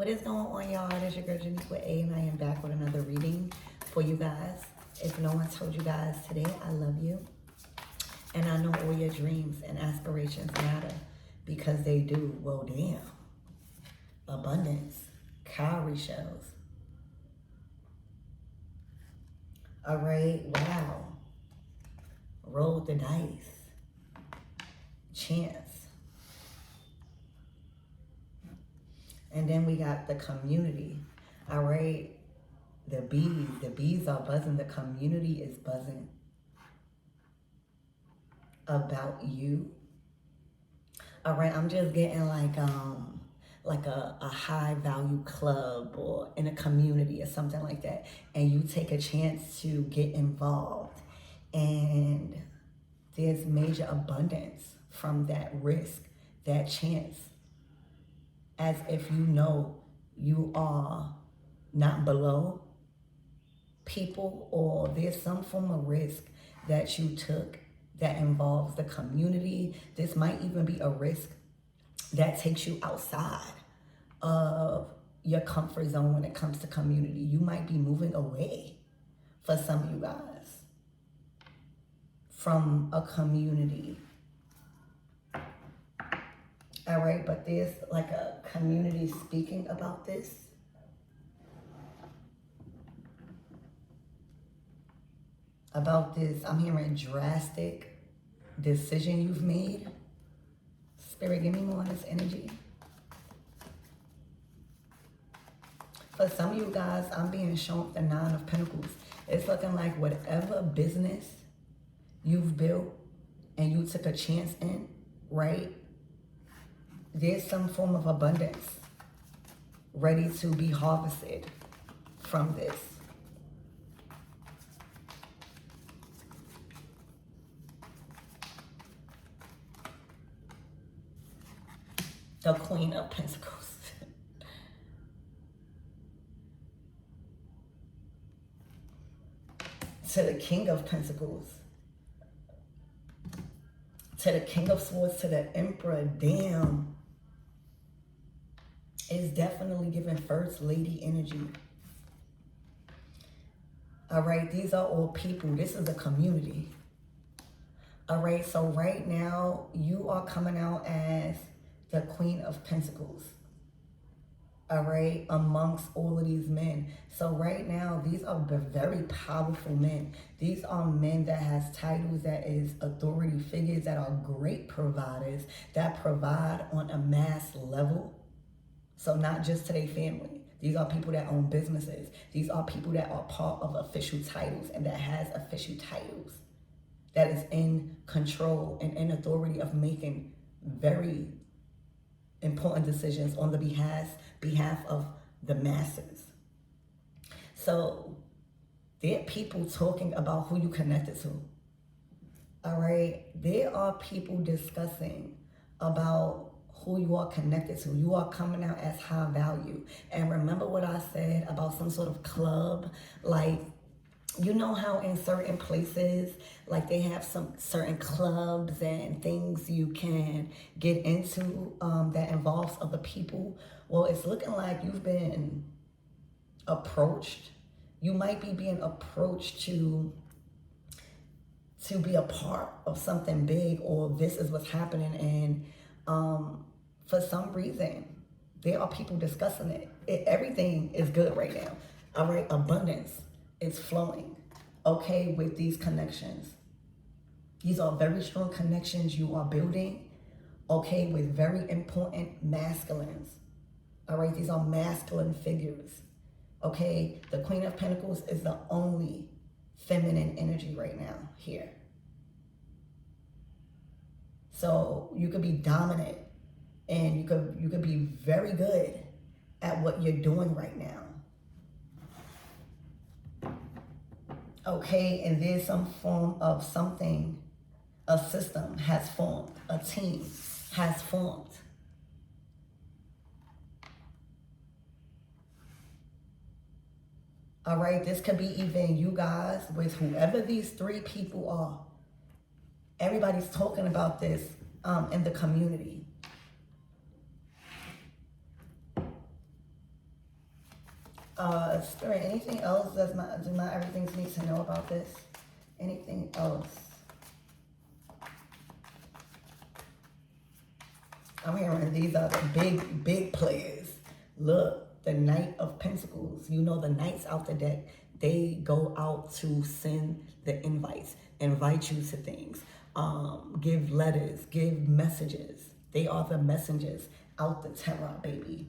What is going on, y'all? It is your girl Janice with A, and I am back with another reading for you guys. If no one told you guys today, I love you. And I know all your dreams and aspirations matter because they do. Well, damn. Abundance. Cowrie shells. All right. Wow. Roll the dice. Chance. And then we got the community. All right. The bees are buzzing. The community is buzzing about you. All right. I'm just getting like a high value club or in a community or something like that. And you take a chance to get involved. And there's major abundance from that risk, that chance. As if you know you are not below people, or there's some form of risk that you took that involves the community. This might even be a risk that takes you outside of your comfort zone when it comes to community. You might be moving away for some of you guys from a community. All right, but there's like a community speaking about this. About this, I'm hearing drastic decision you've made. Spirit, give me more of this energy. For some of you guys, I'm being shown the Nine of Pentacles. It's looking like whatever business you've built and you took a chance in, right? There's some form of abundance ready to be harvested from this. The Queen of Pentacles. To the King of Pentacles. To the King of Swords, to the Emperor. Damn. It's definitely giving First Lady energy. All right, these are all people. This is a community. All right, so right now, you are coming out as the Queen of Pentacles. All right, amongst all of these men. So right now, these are very powerful men. These are men that has titles, that is authority figures, that are great providers, that provide on a mass level. So not just to their family. These are people that own businesses. These are people that are part of official titles and that has official titles. That is in control and in authority of making very important decisions on the behalf of the masses. So there are people talking about who you connected to. All right. There are people discussing about who you are connected to. You are coming out as high value. And remember what I said about some sort of club, like, you know how in certain places, like they have some certain clubs and things you can get into that involves other people. Well, it's looking like you've been approached. You might be being approached to be a part of something big, or this is what's happening. And for some reason, there are people discussing it. Everything is good right now. All right, abundance is flowing, okay, with these connections. These are very strong connections you are building, okay, with very important masculines. All right, these are masculine figures, okay? The Queen of Pentacles is the only feminine energy right now here. So you could be dominant, and you could be very good at what you're doing right now. Okay, and there's some form of something, a system has formed, a team has formed. All right, this could be even you guys with whoever these three people are. Everybody's talking about this in the community. Spirit, anything else do my everything need to know about this? Anything else? I'm hearing these are the big players. Look, the Knight of Pentacles. You know the knights out the deck. They go out to send the invites, invite you to things, give letters, give messages. They are the messengers out the terror, baby.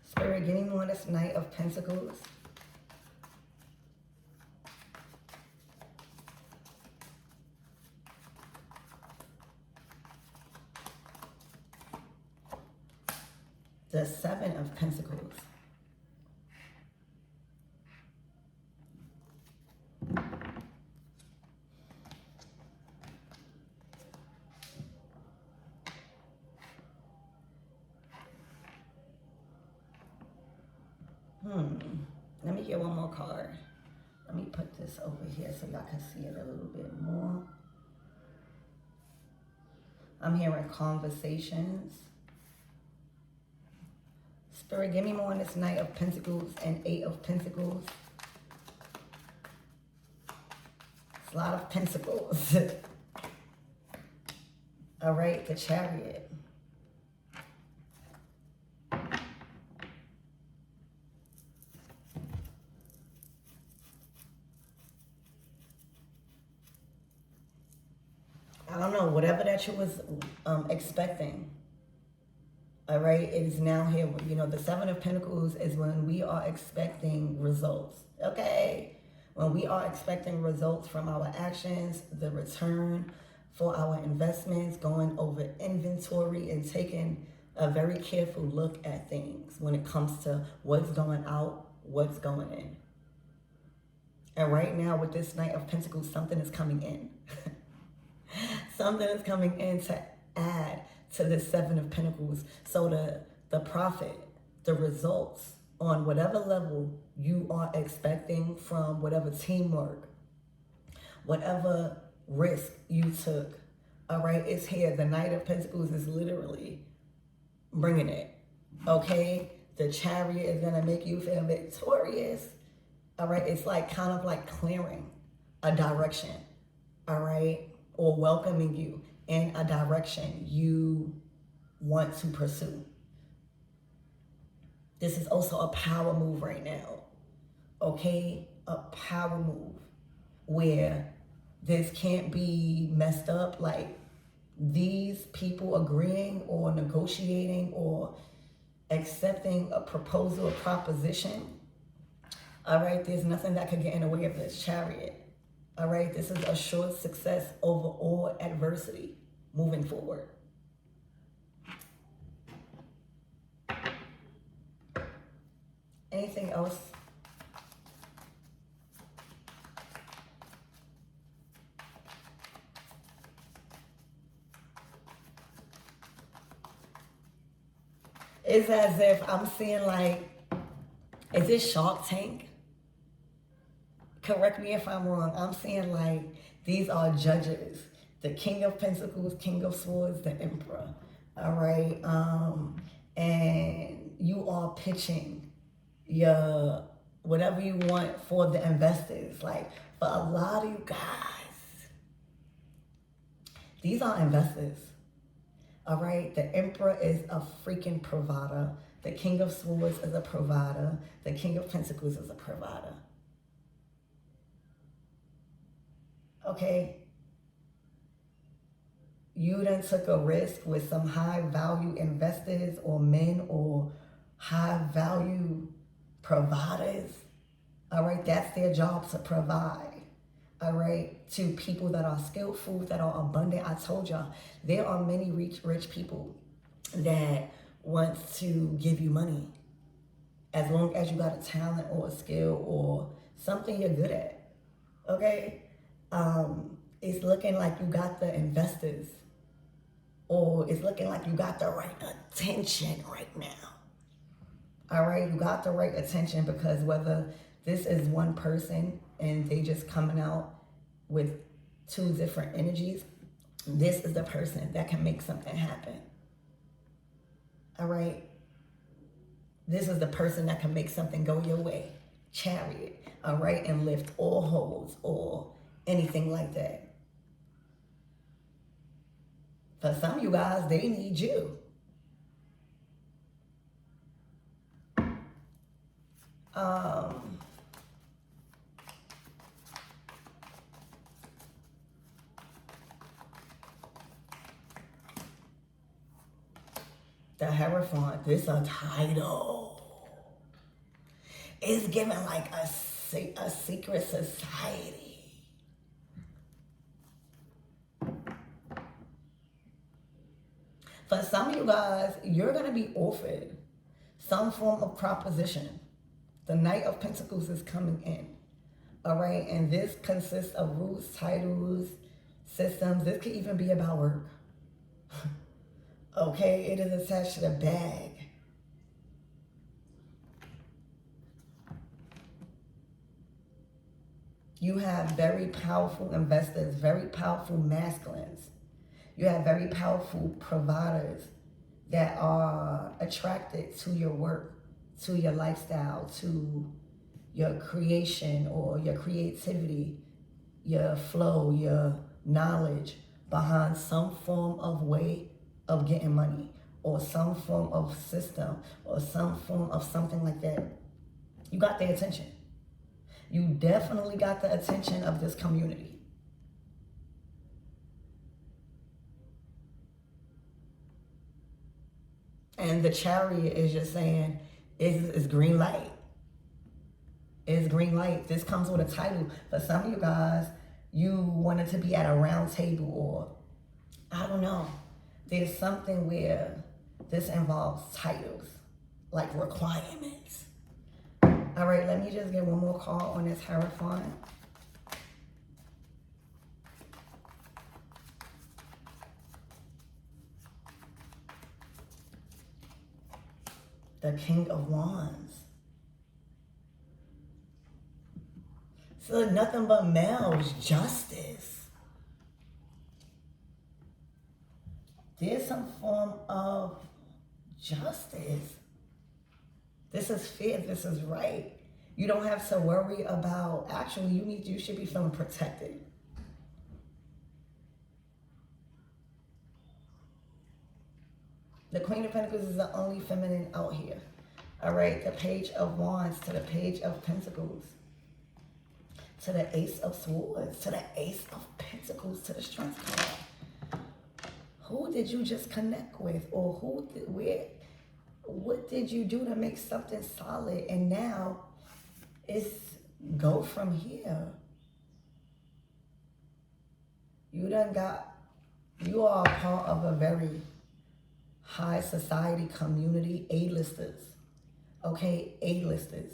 Spirit, give me more on this Knight of Pentacles. The Seven of Pentacles. Let me get one more card. Let me put this over here so y'all can see it a little bit more. I'm hearing conversations. Spirit, give me more on this Knight of Pentacles and Eight of Pentacles. It's a lot of pentacles. All right, the Chariot. I don't know, whatever that you was expecting. All right, it is now here. You know, the Seven of Pentacles is when we are expecting results. Okay, when we are expecting results from our actions, the return for our investments, going over inventory and taking a very careful look at things when it comes to what's going out, what's going in. And right now with this Knight of Pentacles, something is coming in. Something is coming in to add to the Seven of Pentacles. So the profit, the results on whatever level you are expecting from whatever teamwork, whatever risk you took, all right, it's here. The Knight of Pentacles is literally bringing it, okay? The Chariot is going to make you feel victorious, all right? It's like kind of like clearing a direction, all right? Or welcoming you in a direction you want to pursue. This is also a power move right now, okay? A power move where this can't be messed up. Like these people agreeing or negotiating or accepting a proposal or proposition, all right? There's nothing that could get in the way of this Chariot. All right, this is a short success over all adversity moving forward. Anything else? It's as if I'm seeing like, is this Shark Tank? Correct me if I'm wrong. I'm saying like these are judges. The King of Pentacles, King of Swords, the Emperor. All right. And you are pitching your whatever you want for the investors. Like for a lot of you guys, these are investors. All right. The Emperor is a freaking provider. The King of Swords is a provider. The King of Pentacles is a provider. Okay, you done took a risk with some high value investors or men or high value providers. All right, that's their job to provide. All right, to people that are skillful, that are abundant. I told y'all, there are many rich people that want to give you money as long as you got a talent or a skill or something you're good at. Okay. It's looking like you got the investors, or it's looking like you got the right attention right now. All right, you got the right attention, because whether this is one person and they just coming out with two different energies, this is the person that can make something happen. All right, this is the person that can make something go your way. Chariot, all right, and lift all holes or anything like that. For some of you guys, they need you. The Hierophant, this a title. It's given like a secret society. For some of you guys, you're going to be offered some form of proposition. The Knight of Pentacles is coming in. All right, and this consists of rules, titles, systems. This could even be about work. Okay, it is attached to the bag. You have very powerful investors, very powerful masculines. You have very powerful providers that are attracted to your work, to your lifestyle, to your creation or your creativity, your flow, your knowledge behind some form of way of getting money or some form of system or some form of something like that. You got their attention. You definitely got the attention of this community. And the Chariot is just saying, it's green light. It's green light. This comes with a title. For some of you guys, you wanted to be at a round table, or I don't know. There's something where this involves titles, like requirements. All right, let me just get one more call on this Hierophant. The King of Wands. So nothing but males, justice. There's some form of justice. This is fair, this is right. You don't have to worry about, actually, you should be feeling protected. The Queen of Pentacles is the only feminine out here. All right, the Page of Wands to the Page of Pentacles, to the Ace of Swords, to the Ace of Pentacles, to the Strength card. Who did you just connect with? Or what did you do to make something solid? And now it's go from here. You are a part of a very high society community, A-listers. Okay, A-listers.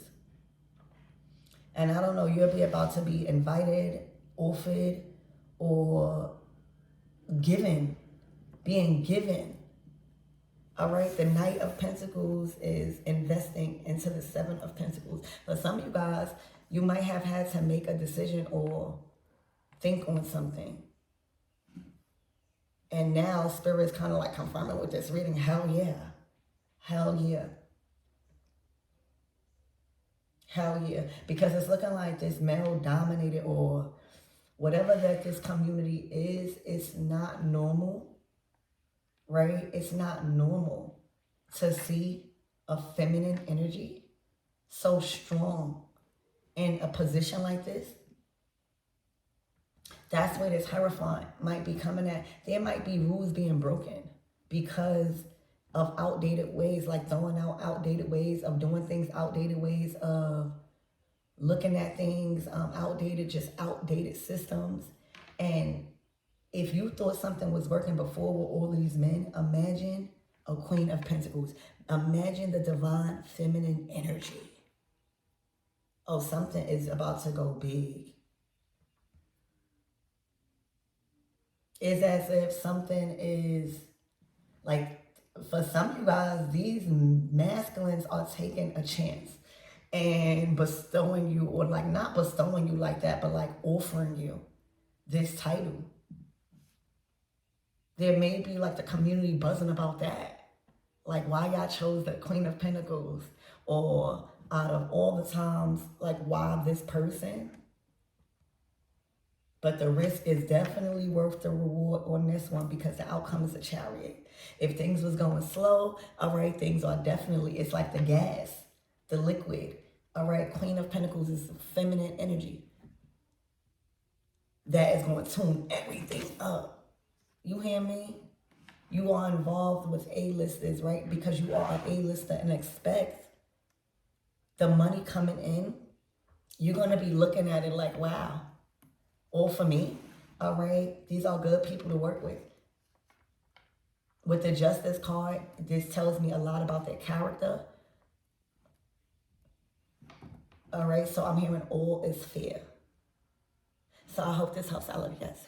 And I don't know, you'll be about to be invited, offered, or given, being given. All right, the Knight of Pentacles is investing into the Seven of Pentacles. For some of you guys, you might have had to make a decision or think on something. And now Spirit's kind of like confirming with this reading, hell yeah. Hell yeah. Hell yeah. Because it's looking like this male-dominated or whatever that this community is, it's not normal, right? It's not normal to see a feminine energy so strong in a position like this. That's where this Hierophant might be coming at. There might be rules being broken because of outdated ways, like throwing out outdated ways of doing things, outdated ways of looking at things, just outdated systems. And if you thought something was working before with all these men, imagine a Queen of Pentacles. Imagine the divine feminine energy. Oh, something is about to go big. It's as if something is like for some of you guys, these masculines are taking a chance and bestowing you, or like not bestowing you like that, but like offering you this title. There may be like the community buzzing about that. Like why y'all chose the Queen of Pentacles, or out of all the times, like why this person. But the risk is definitely worth the reward on this one, because the outcome is a Chariot. If things was going slow, all right, things are definitely, it's like the gas, the liquid. All right, Queen of Pentacles is feminine energy that is going to tune everything up. You hear me? You are involved with A-listers, right? Because you are an A-lister and expect the money coming in. You're going to be looking at it like, wow, all for me. All right, these are good people to work with. With the Justice card, this tells me a lot about their character. All right, so I'm hearing all is fair. So I hope this helps. I love you guys.